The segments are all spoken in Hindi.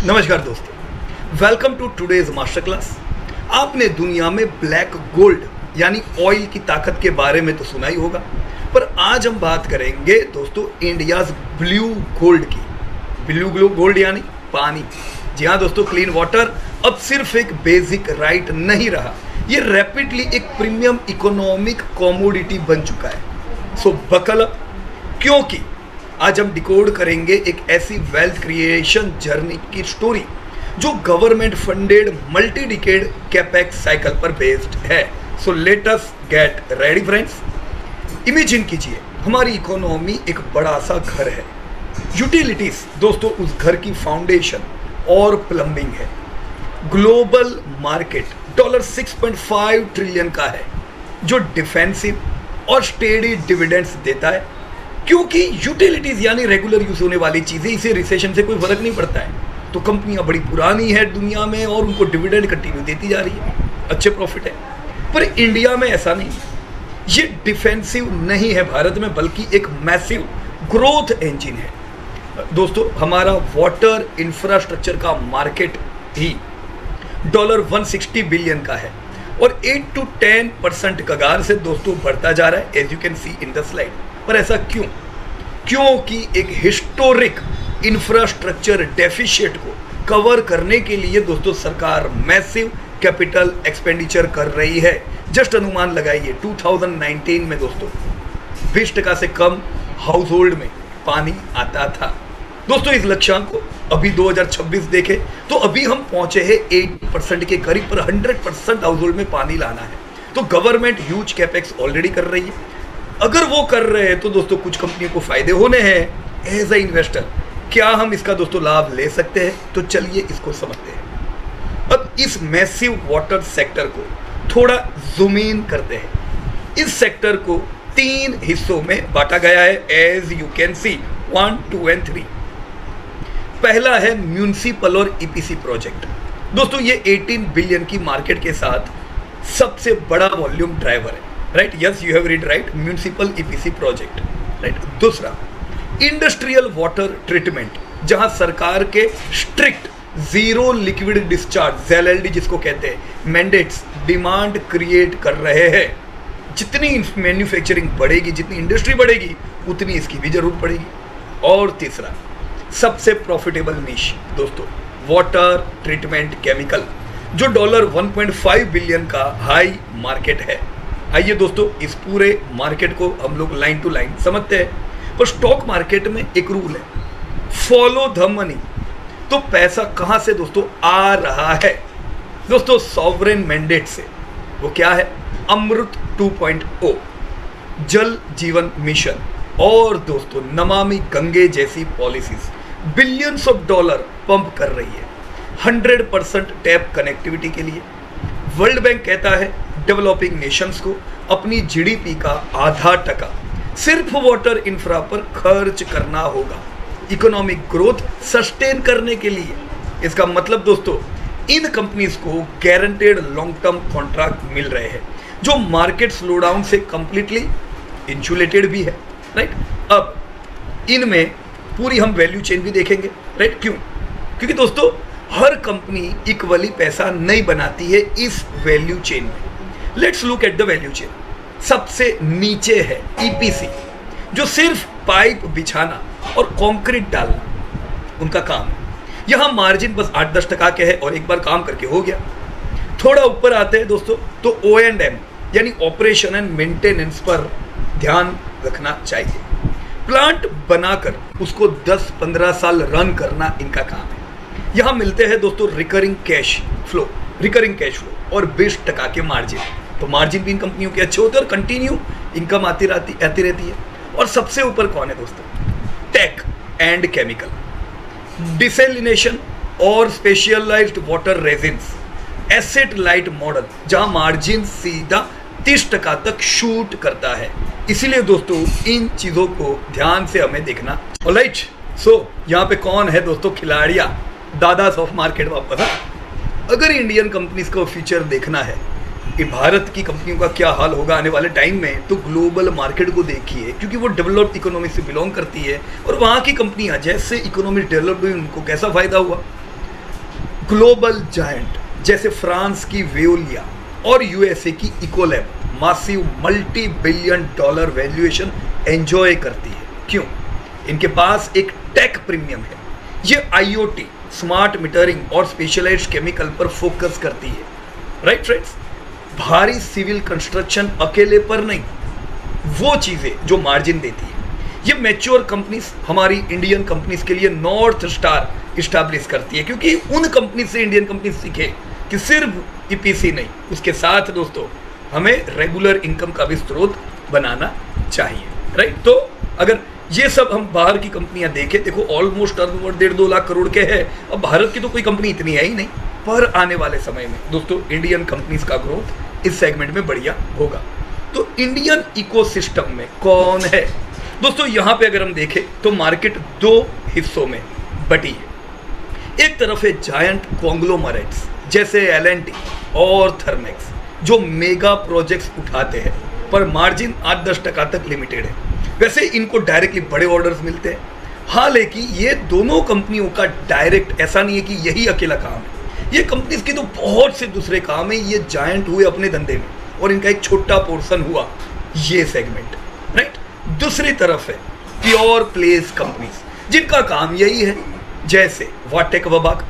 नमस्कार दोस्तों, welcome to today's master class. आपने दुनिया में ब्लैक गोल्ड यानी ऑयल की ताकत के बारे में तो सुना ही होगा, पर आज हम बात करेंगे दोस्तों इंडियाज ब्लू गोल्ड की। ब्लू गोल्ड यानी पानी। जी हाँ दोस्तों, क्लीन वाटर अब सिर्फ एक बेसिक राइट नहीं रहा, ये रैपिडली एक प्रीमियम इकोनॉमिक कमोडिटी बन चुका है। सो बकल अप, क्योंकि आज हम डिकोड करेंगे एक ऐसी वेल्थ क्रिएशन जर्नी की स्टोरी जो government funded multi decade capex cycle पर बेस्ड है। So let us get ready friends. Imagine कीजिए हमारी इकोनॉमी एक बड़ा सा घर है। यूटिलिटीज दोस्तों उस घर की फाउंडेशन और प्लम्बिंग है। ग्लोबल मार्केट $6.5 ट्रिलियन का है जो डिफेंसिव और स्टेडी डिविडेंड्स देता है, क्योंकि यूटिलिटीज यानी रेगुलर यूज होने वाली चीजें, इसे रिसेशन से कोई फर्क नहीं पड़ता है। तो कंपनियां बड़ी पुरानी है दुनिया में और उनको डिविडेंड कंटिन्यू देती जा रही है, अच्छे प्रॉफिट है। पर इंडिया में ऐसा नहीं है, ये डिफेंसिव नहीं है भारत में, बल्कि एक मैसिव ग्रोथ इंजन है। दोस्तों हमारा वाटर इंफ्रास्ट्रक्चर का मार्केट ही $160 बिलियन का है और 8 to 10% कगार से दोस्तों बढ़ता जा रहा है, as you can see in the slide. पर ऐसा क्यों? क्योंकि एक हिस्टोरिक इंफ्रास्ट्रक्चर डेफिशिएट को कवर करने के लिए दोस्तों सरकार मैसिव कैपिटल एक्सपेंडिचर कर रही है। जस्ट अनुमान लगाइए 2019 में दोस्तों 20% से कम हाउस होल्ड में पानी आता था। दोस्तों इस लक्ष्यांक को अभी 2026 देखें तो अभी हम पहुंचे हैं 8% के करीब, पर 100% हाउस होल्ड में पानी लाना है। तो गवर्नमेंट ह्यूज कैपेक्स ऑलरेडी कर रही है। अगर वो कर रहे हैं तो दोस्तों कुछ कंपनियों को फायदे होने हैं। एज अ इन्वेस्टर क्या हम इसका दोस्तों लाभ ले सकते हैं? तो चलिए इसको समझते हैं। अब इस मैसिव वाटर सेक्टर को थोड़ा जूम इन करते हैं। इस सेक्टर को 3 हिस्सों में बांटा गया है, as you can see 1, 2 and 3। पहला है म्यूनिसिपल और ईपीसी प्रोजेक्ट। दोस्तों ये 18 बिलियन की मार्केट के साथ सबसे बड़ा वॉल्यूम ड्राइवर है। Right, yes you have read write, municipal EPC project. Right, दूसरा इंडस्ट्रियल वाटर ट्रीटमेंट, जहां सरकार के strict zero liquid discharge ZLD जिसको कहते हैं मैंडेट्स डिमांड क्रिएट कर रहे हैं। जितनी मैन्युफैक्चरिंग बढ़ेगी, जितनी इंडस्ट्री बढ़ेगी, उतनी इसकी भी जरूरत पड़ेगी। और तीसरा सबसे प्रॉफिटेबल निश दोस्तों वाटर ट्रीटमेंट केमिकल, जो $1.5 बिलियन का हाई मार्केट है। आइए दोस्तों इस पूरे मार्केट को हम लोग लाइन टू लाइन समझते हैं। पर स्टॉक मार्केट में एक रूल है, फॉलो द मनी। तो पैसा कहां से दोस्तों आ रहा है? दोस्तों सॉवरेन मैंडेट से। वो क्या है? अमृत 2.0, जल जीवन मिशन और दोस्तों नमामि गंगे जैसी policies billions of dollar pump कर रही है 100% टैप कनेक्टिविटी के लिए। वर्ल्ड बैंक कहता है डेवलपिंग नेशंस को अपनी जीडीपी का ½ सिर्फ वाटर इंफ्रा पर खर्च करना होगा इकोनॉमिक ग्रोथ सस्टेन करने के लिए। इसका मतलब दोस्तों इन कंपनीज को गारंटेड लॉन्ग टर्म कॉन्ट्रैक्ट मिल रहे हैं जो मार्केट स्लोडाउन से कंप्लीटली इंसुलेटेड भी है। राइट, अब इनमें पूरी हम वैल्यू चेन भी देखेंगे। राइट, क्यों? क्योंकि दोस्तों हर कंपनी इक्वली पैसा नहीं बनाती है इस वैल्यू चेन में। Let's look at the value chain. सबसे नीचे है ईपीसी, जो सिर्फ पाइप बिछाना और कंक्रीट डालना उनका काम है। यहां मार्जिन बस 8-10% के है और एक बार काम करके हो गया। थोड़ा ऊपर आते हैं दोस्तों तो O&M यानी ऑपरेशन एंड मेंटेनेंस पर ध्यान रखना चाहिए। प्लांट बनाकर उसको 10-15 साल रन करना इनका काम है। यहां मिलते हैं दोस्तों रिकरिंग कैश फ्लो और 20% के मार्जिन। तो मार्जिन भी इन कंपनियों के अच्छे होते हैं और कंटिन्यू इनकम आती रहती है। और सबसे ऊपर कौन है दोस्तों? टेक एंड केमिकल, डिसेलिनेशन और specialized water resins, asset light model, जहां मार्जिन सीधा 30% तक शूट करता है। इसीलिए दोस्तों इन चीजों को ध्यान से हमें देखना। ऑलराइट, सो यहाँ पे कौन है दोस्तों खिलाड़ियां, दादास ऑफ मार्केट वापस। अगर इंडियन कंपनीज का फ्यूचर देखना है कि भारत की कंपनियों का क्या हाल होगा आने वाले टाइम में, तो ग्लोबल मार्केट को देखिए, क्योंकि वो डेवलप्ड इकोनॉमी से बिलोंग करती है और वहाँ की कंपनियाँ जैसे इकोनॉमी डेवलप हुई उनको कैसा फायदा हुआ। ग्लोबल जायंट जैसे फ्रांस की वेओलिया और यूएसए की Ecolab massive multi billion dollar valuation enjoy करती है। क्यों? इनके पास एक टेक प्रीमियम है। ये आईओटी, स्मार्ट मीटरिंग और स्पेशलाइज्ड केमिकल पर फोकस करती है। राइट फ्रेंड्स, भारी सिविल कंस्ट्रक्शन अकेले पर नहीं, वो चीजें जो मार्जिन देती है। ये मैच्योर कंपनीज हमारी इंडियन कंपनीज के लिए नॉर्थ स्टार इस्टेब्लिश करती है, क्योंकि उन कंपनी से इंडियन कंपनी सीखे कि सिर्फ ईपीसी नहीं, उसके साथ दोस्तों हमें रेगुलर इनकम का भी स्रोत बनाना चाहिए। राइट, तो अगर ये सब हम बाहर की कंपनियां देखें, देखो ऑलमोस्ट टर्नओवर 1.5-2 लाख करोड़ के है। अब भारत की तो कोई कंपनी इतनी है ही नहीं, पर आने वाले समय में दोस्तों इंडियन कंपनीज का ग्रोथ इस सेगमेंट में बढ़िया होगा। तो इंडियन इकोसिस्टम में कौन है दोस्तों? यहां पे अगर हम देखें तो मार्केट 2 हिस्सों में बटी है। एक तरफ है जायंट कॉन्ग्लोमरेट्स जैसे एल&टी और थर्मेक्स, जो मेगा प्रोजेक्ट्स उठाते हैं, पर मार्जिन 8-10% तक लिमिटेड है। वैसे इनको डायरेक्टली बड़े ऑर्डर्स मिलते हैं। हालांकि ये दोनों कंपनियों का डायरेक्ट ऐसा नहीं है कि यही अकेला काम है, ये कंपनीज के तो बहुत से दूसरे काम है। ये जायंट हुए अपने धंधे में और इनका एक छोटा पोर्शन हुआ ये सेगमेंट। राइट, दूसरी तरफ है प्योर प्लेस कंपनीज जिनका काम यही है, जैसे वाटेक Wabag,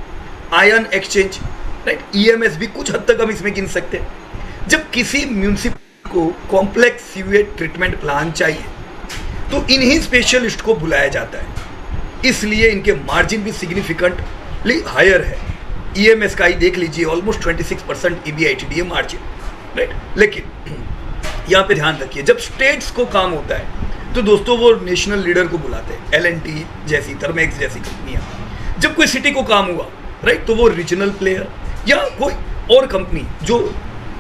ion exchange, right, EMS भी कुछ हद तक हम इसमें गिन सकते हैं। जब किसी म्यूनिसिपल को कॉम्प्लेक्स सीवेज ट्रीटमेंट प्लान चाहिए तो इन्हीं स्पेशलिस्ट को बुलाया जाता है, इसलिए इनके मार्जिन भी सिग्निफिकेंटली हायर है। ईएमएस का ही देख लीजिए, ऑलमोस्ट 26% ईबीआईटीडी मार्जिन। राइट, लेकिन यहाँ पे ध्यान रखिए, जब स्टेट्स को काम होता है तो दोस्तों वो नेशनल लीडर को बुलाते हैं, एल&टी जैसी, थर्मेक्स जैसी कंपनियां। जब कोई सिटी को काम हुआ, राइट, तो वो रीजनल प्लेयर या कोई और कंपनी जो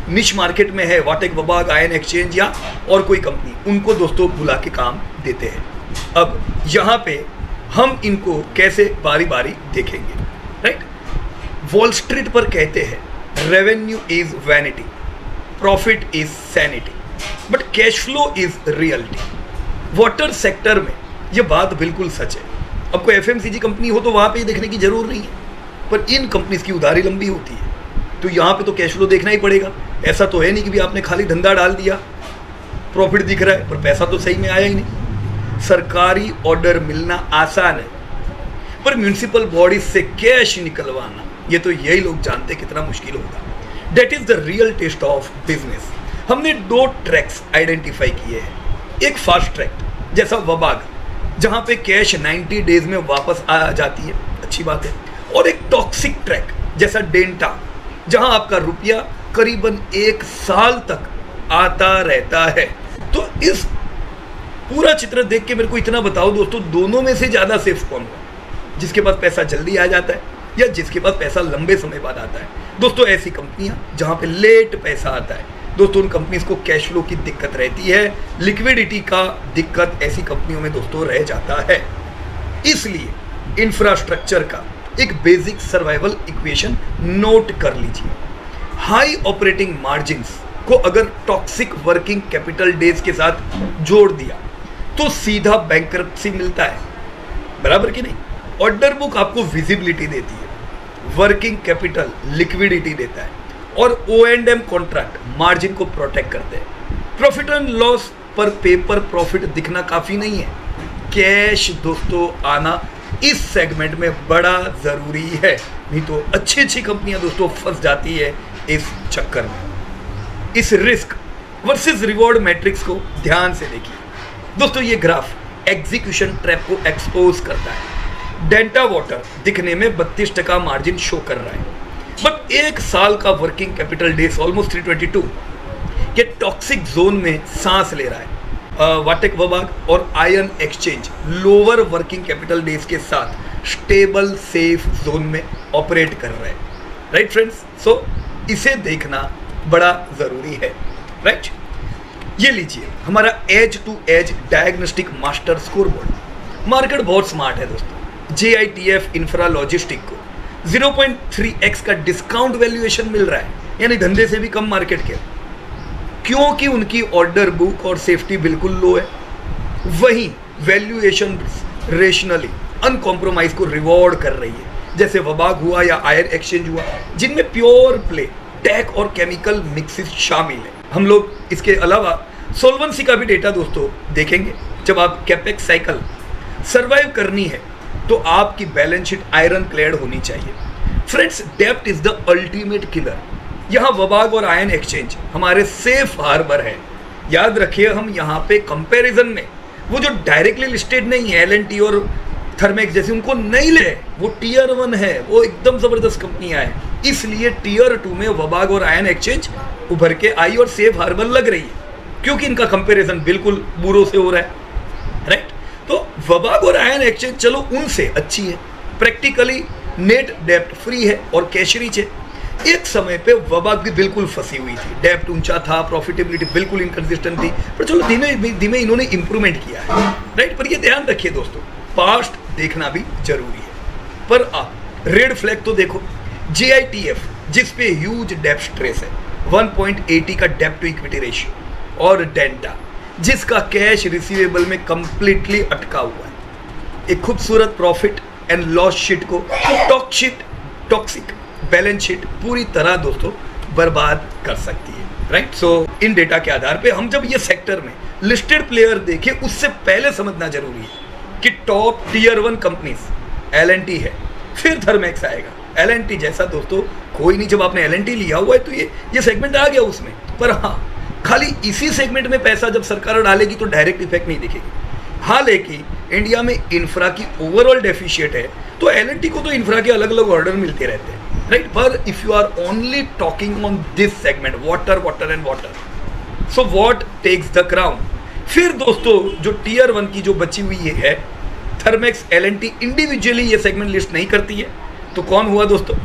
निश मार्केट में है, वाटेक वबाग, आयन एक्सचेंज या और कोई कंपनी, उनको दोस्तों बुला के काम देते हैं। अब यहाँ पे हम इनको कैसे बारी बारी देखेंगे। राइट, वॉल स्ट्रीट पर कहते हैं revenue is vanity, profit is sanity, but cash flow is reality. Water sector में यह बात बिल्कुल सच है। अब कोई एफएमसीजी कंपनी हो तो वहां पे देखने की जरूर नहीं है, पर इन कंपनीज की उधारी लंबी होती है, तो यहाँ पे तो कैश फ्लो देखना ही पड़ेगा। ऐसा तो है नहीं कि भी आपने खाली धंधा डाल दिया, प्रॉफिट दिख रहा है पर पैसा तो सही में आया ही नहीं। सरकारी ऑर्डर मिलना आसान है, पर म्यूनिसिपल बॉडी से कैश निकलवाना ये तो यही लोग जानते कितना मुश्किल होगा। That is the real test of business. हमने 2 ट्रैक्स आइडेंटिफाई किए हैं, एक फास्ट ट्रैक जैसा वबाग जहां पे कैश 90 डेज में वापस आ जाती है, अच्छी बात है, और एक टॉक्सिक ट्रैक जैसा डेंटा जहां आपका रुपया करीबन 1 साल तक आता रहता है। तो इस पूरा चित्र देख के मेरे को इतना बताओ दोस्तों, दोनों में से ज्यादा सेफ कौन हुआ? जिसके पास पैसा जल्दी आ जाता है या जिसके पास पैसा लंबे समय बाद आता है? दोस्तों ऐसी कंपनियां जहां पे लेट पैसा आता है, दोस्तों उन कंपनीज को कैश फ्लो की दिक्कत रहती है, लिक्विडिटी का दिक्कत ऐसी कंपनियों में दोस्तों रह जाता है। इसलिए इंफ्रास्ट्रक्चर का एक बेसिक सर्वाइवल इक्वेशन नोट कर लीजिए। हाई ऑपरेटिंग मार्जिन्स को अगर टॉक्सिक वर्किंग कैपिटल डेज के साथ जोड़ दिया तो सीधा बैंकरप्सी मिलता है, बराबर कि नहीं? ऑर्डर बुक आपको विजिबिलिटी देती है, वर्किंग कैपिटल लिक्विडिटी देता है, और O&M कॉन्ट्रैक्ट मार्जिन को प्रोटेक्ट करते हैं। प्रॉफिट एंड लॉस पर पेपर प्रॉफिट दिखना काफी नहीं है, कैश दोस्तों आना इस सेगमेंट में बड़ा जरूरी है, नहीं तो अच्छी अच्छी कंपनियां दोस्तों फंस जाती है इस चक्कर में। इस रिस्क वर्सेस रिवॉर्ड मैट्रिक्स को ध्यान से देखिए दोस्तों। ये ग्राफ एग्जीक्यूशन ट्रैप को एक्सपोज करता है। डेल्टा वाटर दिखने में 32% मार्जिन शो कर रहा है, बट 1 साल का वर्किंग कैपिटल डेज ऑलमोस्ट 322 के टॉक्सिक जोन में सांस ले रहा है। वाटेक वबाग और ion exchange lower working capital days के साथ स्टेबल सेफ जोन में ऑपरेट कर रहे हैं। राइट फ्रेंड्स, सो इसे देखना बड़ा जरूरी है। राइट, ये लीजिए हमारा edge to edge diagnostic master score board. Market बहुत स्मार्ट है दोस्तों। JITF इंफ्रा लॉजिस्टिक को 0.3x का डिस्काउंट वैल्यूएशन मिल रहा है, यानी धंधे से भी कम मार्केट के, क्योंकि उनकी ऑर्डर बुक और सेफ्टी बिल्कुल लो है। वहीं वैल्यूएशन रेशनली अनकॉम्प्रोमाइज को रिवॉर्ड कर रही है, जैसे वबाग हुआ या आयन एक्सचेंज हुआ, जिनमें प्योर प्ले टेक और केमिकल मिक्सेस शामिल है। हम लोग इसके अलावा सोल्वेंसी का भी डेटा दोस्तों देखेंगे। जब आप कैपेक्स साइकिल सर्वाइव करनी है तो आपकी बैलेंस शीट आयरन क्लेड होनी चाहिए। फ्रेंड्स, डेब्ट इज द अल्टीमेट किलर। यहाँ वबाग और आयन एक्सचेंज हमारे सेफ हार्बर है। याद रखिए, हम यहाँ पे कंपैरिजन में वो जो डायरेक्टली लिस्टेड नहीं है एल&टी और थर्मेक्स जैसे, उनको नहीं ले, वो टीयर 1 है, वो एकदम जबरदस्त कंपनियां हैं। इसलिए टीयर 2 में वबाग और आयन एक्सचेंज उभर के आई और सेफ हार्बर लग रही है, क्योंकि इनका कंपैरिजन बिल्कुल बुरों से हो रहा है, राइट। तो वबाग और आयन एक्सचेंज चलो उनसे अच्छी है, प्रैक्टिकली नेट डेब्ट फ्री है और कैश रिच है। एक समय पे वबाग भी बिल्कुल फंसी हुई थी, डेब्ट ऊंचा था, प्रॉफिटेबिलिटी बिल्कुल इनकंसिस्टेंट थी, पर चलो धीमे धीमे इन्होंने इंप्रूवमेंट किया है, राइट। पर ये ध्यान रखिए दोस्तों, पास्ट देखना भी जरूरी है। पर आप रेड फ्लैग तो देखो, JITF जिस पे ह्यूज डेब्ट स्ट्रेस है, 1.80 का डेब्ट टू इक्विटी रेशियो, और डेंटा जिसका कैश रिसीवेबल में कंप्लीटली अटका हुआ है। एक खूबसूरत प्रॉफिट एंड लॉस शीट को टॉक्सिक बैलेंस शीट पूरी तरह दोस्तों बर्बाद कर सकती है, राइट। सो इन डेटा के आधार पे हम जब ये सेक्टर में लिस्टेड प्लेयर देखें, उससे पहले समझना जरूरी है कि टॉप टीयर 1 कंपनीज L&T है, फिर थर्मेक्स आएगा। L&T जैसा दोस्तों कोई नहीं। जब आपने L&T लिया हुआ है तो ये सेगमेंट आ गया उसमें। पर हाँ, खाली इसी सेगमेंट में पैसा जब सरकार डालेगी तो डायरेक्ट इफेक्ट नहीं दिखेगी। हालांकि इंडिया में इंफ्रा की ओवरऑल डेफिशिएट है, तो L&T को तो इंफ्रा के अलग अलग ऑर्डर मिलते रहते हैं, राइट। पर if you are only talking on this segment, water and water, so what takes the crown. फिर दोस्तों जो टीयर 1 की जो बची हुई है, थर्मेक्स, L&T इंडिविजुअली ये सेगमेंट लिस्ट नहीं करती है, तो कौन हुआ दोस्तों?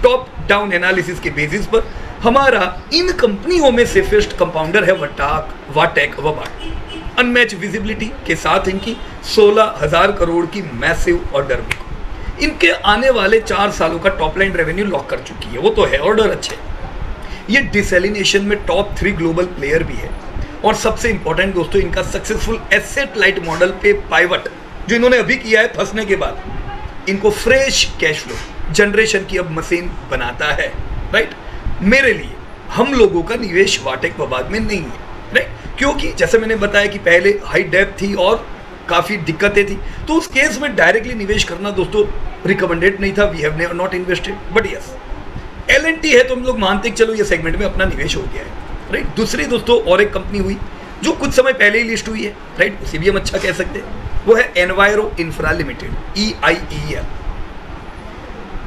टॉप डाउन एनालिसिस के बेसिस पर हमारा इन कंपनियों में सेफेस्ट कंपाउंडर है वाटेक वबाग। अनमैच विजिबिलिटी के साथ इनकी 16,000 करोड़ की मैसिव ऑर्डर बुक, इनके आने वाले 4 सालों का टॉप लाइन रेवेन्यू लॉक कर चुकी है। वो तो है, ऑर्डर अच्छे। ये डिसैलिनेशन में टॉप 3 ग्लोबल प्लेयर भी है। और सबसे इंपॉर्टेंट दोस्तों, इनका सक्सेसफुल एसेट लाइट मॉडल पे पाइवट जो इन्होंने अभी किया है फंसने के बाद, इनको फ्रेश कैश फ्लो जनरेशन की अब मशीन बनाता है, राइट। मेरे लिए हम लोगों का निवेश वाटेक वबाग में नहीं है, राइट, क्योंकि जैसे मैंने बताया कि पहले हाई डेप्थ थी और काफ़ी दिक्कतें थी, तो उस केस में डायरेक्टली निवेश करना दोस्तों रिकमेंडेड नहीं था। We have not invested, but yes L&T है तो हम लोग मानते चलो ये सेगमेंट में अपना निवेश हो गया है, राइट। दूसरी दोस्तों और एक कंपनी हुई जो कुछ समय पहले ही लिस्ट हुई है, राइट, उसे भी हम अच्छा कह सकते हैं, वो है एनवायरो इंफ्रा लिमिटेड, EIEL।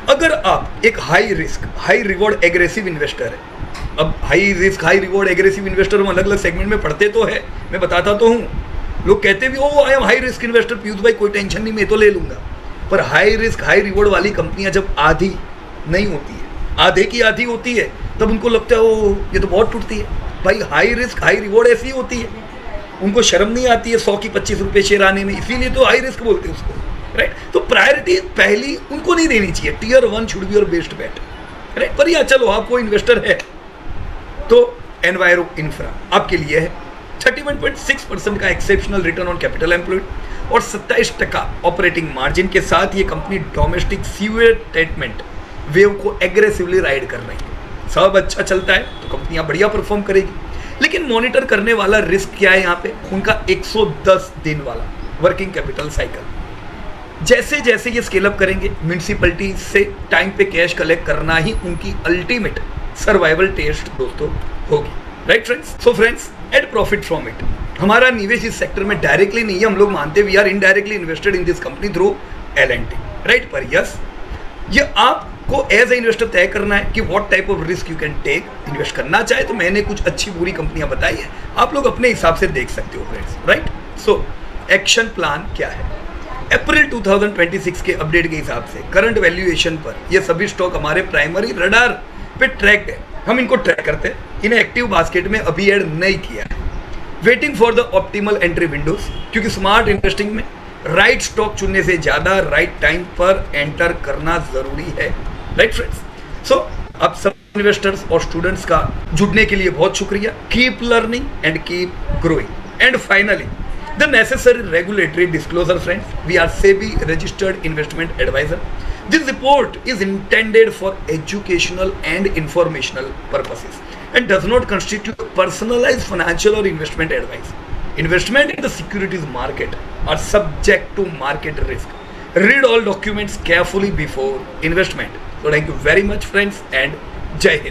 अगर आप एक high risk high reward aggressive investor है, अब high risk high reward aggressive investor हम अलग अलग सेगमेंट में पढ़ते तो है, मैं बताता तो हूँ, लोग कहते भी oh I am high risk investor Piyush bhai, कोई टेंशन नहीं, मैं तो ले लूंगा। पर हाई रिस्क हाई रिवॉर्ड वाली कंपनियां जब आधी नहीं होती है, आधे की आधी होती है, तब उनको लगता है ओ ये तो बहुत टूटती है। भाई हाई रिस्क हाई रिवॉर्ड ऐसी होती है, उनको शर्म नहीं आती है 100 की 25 रुपये शेयर आने में, इसीलिए तो हाई रिस्क बोलते हैं उसको, राइट। तो प्रायोरिटी पहली उनको नहीं देनी चाहिए, tier 1 should be your best bet, right. पर या चलो आपको इन्वेस्टर है तो एनवायरो इंफ्रा आपके लिए है। 31.6% का exceptional return on capital employed और 27% ऑपरेटिंग मार्जिन के साथ ये company domestic sewage treatment wave को एग्रेसिवली राइड कर रही है। सब अच्छा चलता है तो कंपनियां बढ़िया परफॉर्म करेगी, लेकिन मॉनिटर करने वाला रिस्क क्या है यहाँ पे? उनका 110 दिन वाला वर्किंग कैपिटल साइकिल। जैसे जैसे ये स्केल अप करेंगे, म्यूनिसिपैलिटी से टाइम पे कैश कलेक्ट करना ही उनकी अल्टीमेट सर्वाइवल टेस्ट दोस्तों होगी, right friends. So friends, at profit from it. हमारा निवेश इस सेक्टर में डायरेक्टली नहीं है, हम लोग मानते we are indirectly invested in this company through L&T, right. पर यस, ये आपको एज ए इन्वेस्टर तय करना है कि what type of risk you can take. Invest करना चाहे तो मैंने कुछ अच्छी बुरी कंपनियां बताई है, आप लोग अपने हिसाब से देख सकते हो friends, right. So action plan क्या है? अप्रैल 2026 के अपडेट के हिसाब से करंट वैल्यूएशन पर ये सभी स्टॉक हमारे प्राइमरी रडार पे ट्रैक्ड है, हम इनको ट्रैक करते हैं, इन्हें एक्टिव बास्केट में अभी ऐड नहीं किया है। Waiting for the optimal entry Windows, क्योंकि स्मार्ट इन्वेस्टिंग में राइट स्टॉक चुनने से ज्यादा राइट टाइम पर एंटर करना जरूरी है, राइट फ्रेंड्स। सो आप सब इन्वेस्टर्स और स्टूडेंट्स का जुड़ने के लिए बहुत शुक्रिया। Keep learning and keep growing. And finally the necessary regulatory disclosure friends, we are SEBI registered investment adviser. This report is intended for educational and informational purposes and does not constitute personalized financial or investment advice. Investment in the securities market are subject to market risk. Read all documents carefully before investment. So thank you very much, friends, and Jai Hind.